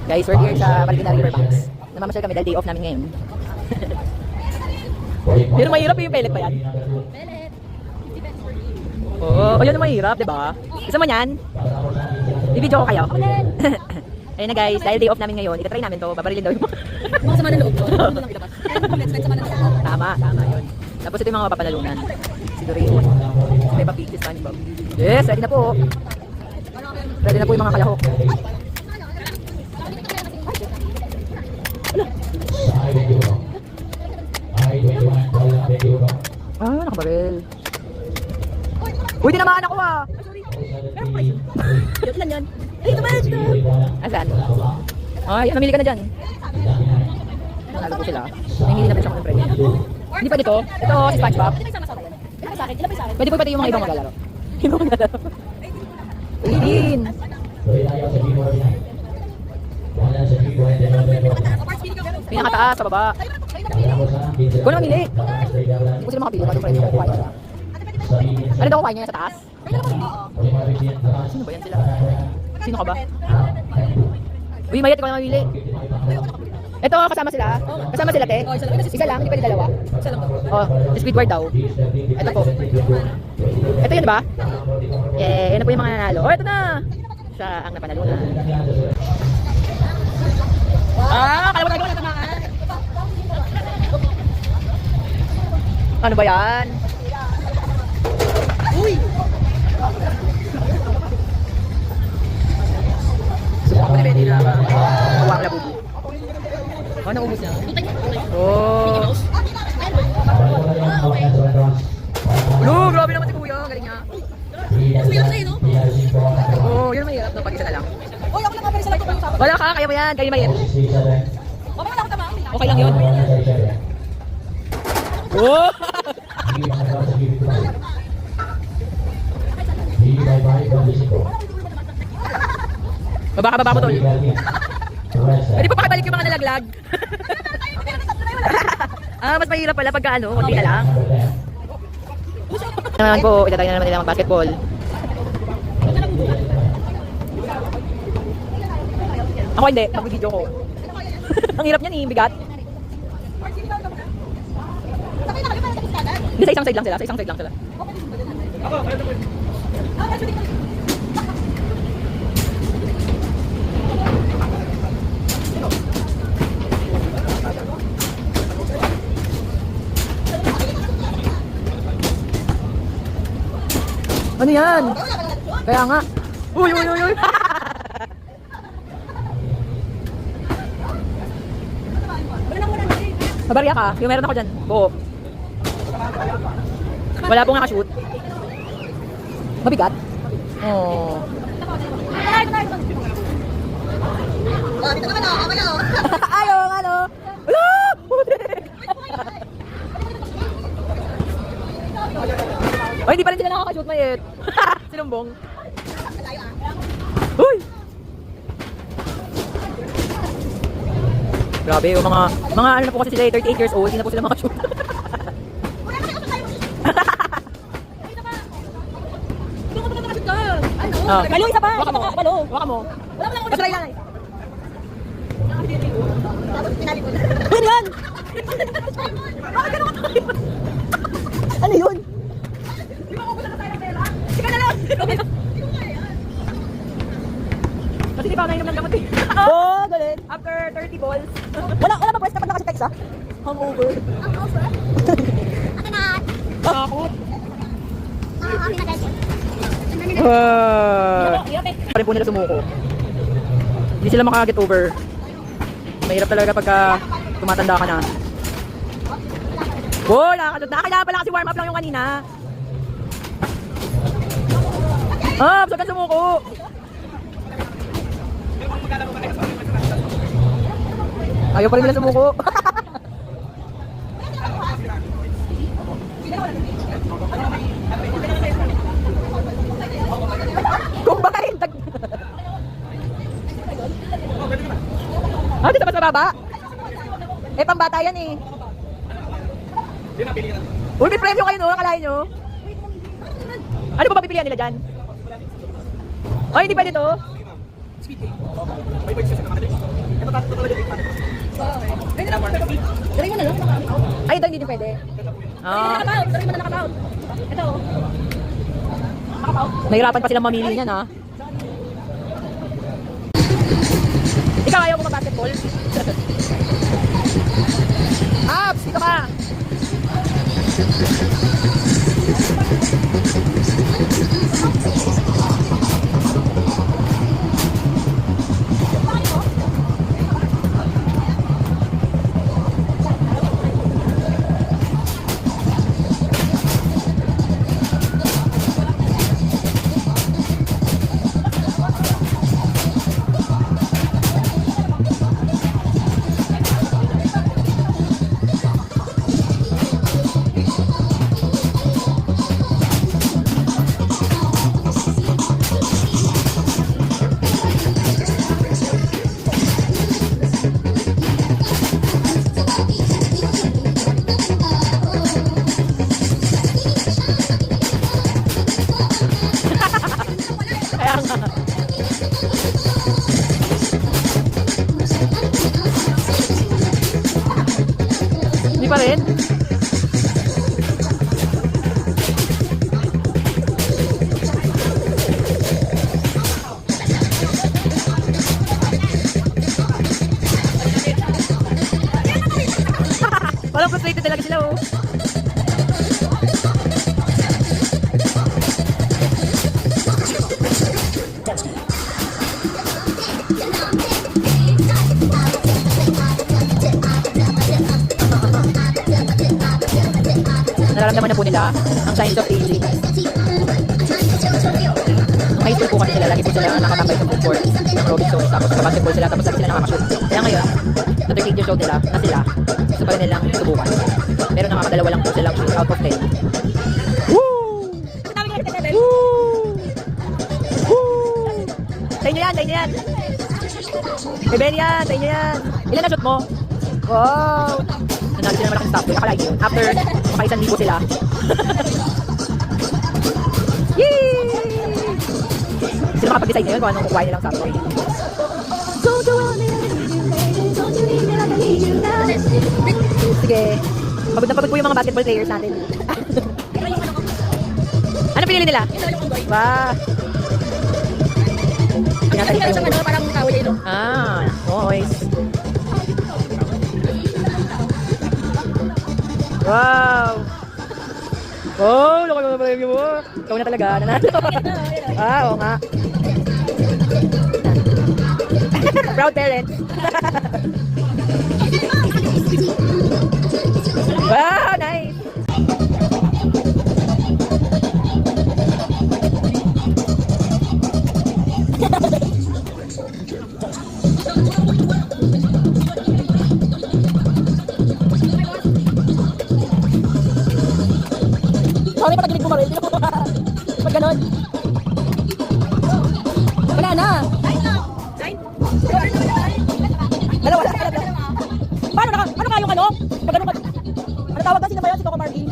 Guys, we're here sa Marikina Riverbanks. Namamasyal kami dahil day off namin ngayon. Yun ang mahirap yung pellet ba yan? Pellet. 50 pesos for you. Oo, yun ang mahirap, diba? Gusto mo yan? I-video ko kayo. Ayun na guys, dahil day off namin ngayon, itatry namin to, babarilin daw yung Mga sama ng loob. Ano lang ilapas? Let's sama ng loob. Tama yun. Tapos ito yung mga papanalunan. Si Doraemon. May papig si SpongeBob. Yes, ready na po. Ready na po yung mga kalahok. Ah, nakabaril. Uy, tinamaan ako ah. Meron pa yun. Yun lang yan. Ay, ito ba ito? Asan? Ay, mamili ka na dyan. Nalo po sila. Namili na po siya kung premyo. Hindi pa dito. Ito, si SpongeBob. Ilan pa sa akin? Ilan pa sa akin? Ilan pa sa akin? Pwede po pati yung mga ibang maglalaro. Ibang maglalaro. Ulitin. Pinakataas, sa baba. Kung na mamili. Hindi ko sila makapili. Paano premyo ko kuhain sila. Ano daw kuhain niya sa taas? Sino ba yan sila? Sino ka ba? Uy, mayat, ikaw na mamili. Ito, kasama sila. Kasama sila, te. Isa lang, hindi pwede dalawa. Isa lang daw. Oh, Squidward daw. Ito po. Ito yun, diba? Yeah, yan na po yung mga nanalo. Oh, ito na! Siya ang napanalunan. Ah, kala mo tayo na tamaan. Ano ba yan? Uy! Subukan ko ni Benny na kuha ang labubo. Oh, naubos niya. Oh. Hello, grabe naman si Kuya. Galing niya. Mas mahirap sa'yo, no? Oh, yun ang mahirap no, pag isa na lang. Oy, ako lang ka, pero sa light ko yung usapan. Wala ka, kaya mo yan. Kaya mahirap. Mamaya lang ako tama. Okay lang yun. Oh! Baba ka, baba mo, tol. Pwede pa pakibalik yung mga nalaglag. Mas mahirap pala pagka ano, konti na lang. Naman po, itatry na naman nila mag-basketball. Ako hindi, mag-video ko. Ang hirap niyan eh, bigat. Hindi, sa isang side lang sila, sa isang side lang sila. Ano yan? Kaya nga. Uy, uy, uy, uy. Mabarya ka. Yung meron ako dyan. Buo. Wala pong nakashoot. Mabigat. Oh. Oh, dito naman ako. Kamay ako. Ayaw, ano? Wala! Putik! Ay, hindi pa rin sila nakakashoot, Mayet. Sinumbong. Uy! Grabe, yung mga ano na po kasi sila, 38 years old, hindi na po sila makashoot. Ano? Balo, isa pa. Waka mo. Balo. Waka mo. Wala lang ako. Basta lang. Tapos pinali ko. Ano yan? Ano yun? Sige na lang. Kasi di pa ako nainom ng gamot eh. Oh, galit. After 30 balls. Wala ba pwes kapag nakasitex ah? Hangover. Akin na. Takot. Akin na guys. Pa rin po nila sumuko. Hindi sila makaget over. Mahirap talaga pagka tumatanda ka na. Oh, nakakasot na. Kailangan pala kasi warm up lang yung kanina. Basta ka sumuko. Ayaw pa rin nila sumuko. Kumbay! Dito ba sa baba? Eh, pambata yan eh. Uy, may premyo kayo no? Akalain nyo? Ano ba pipilian nila dyan? Ay, hindi pa dito? Pwede na po. Dari mo na lang. Ay, ito hindi din pwede. Ah, Nakapout. Dari mo na nakapout. Ito. Nakapout. nahirapan pa silang mamili niyan, ha? Ikaw, ayaw mo mag-basketball? Abs, dito ka! Kaya nga. Hindi pa rin? Walang frustrated talaga sila, oh. Nararamdaman na po nila ang signs of aging. Nung high school po kasi sila, lagi po sila nakatambay sa food court ng Robinson. Tapos sa basketball sila, tapos lagi sila nakakashoot. Kaya ngayon, sa 13 years old nila, na sila, gusto pa rin nilang subukan. Pero nakakadalawa lang po silang shoot out of 10. Woo! Tawag nga kita, Woo! Woo! Sa inyo yan, sa inyo yan! Kay Benny yan, sa inyo yan! Ilan na shoot mo? Wow! Nanalo sila ng malaking stop. Nakalagi yun. After maka 1,000 sila. Yay! Sila makapag-decide ngayon kung anong kukuha nilang subway. Sige. Pagod na pagod po yung mga basketball players natin. Ano pinili nila? Wow! Pinatay kayo sa ano, parang tawid ito. Ah, boys. Wow! Oh, laki mo na pala yung mo. Ikaw na talaga, nanalo. Ah, oo nga. Proud parents. Wow, nice. Sorry, patagilid mo maril. Pag ganon. Wala na. Dalawa. Paano ka yung ano? Pag ganon ka. Ano tawag kasi na ba yun? Si Coco Marvin?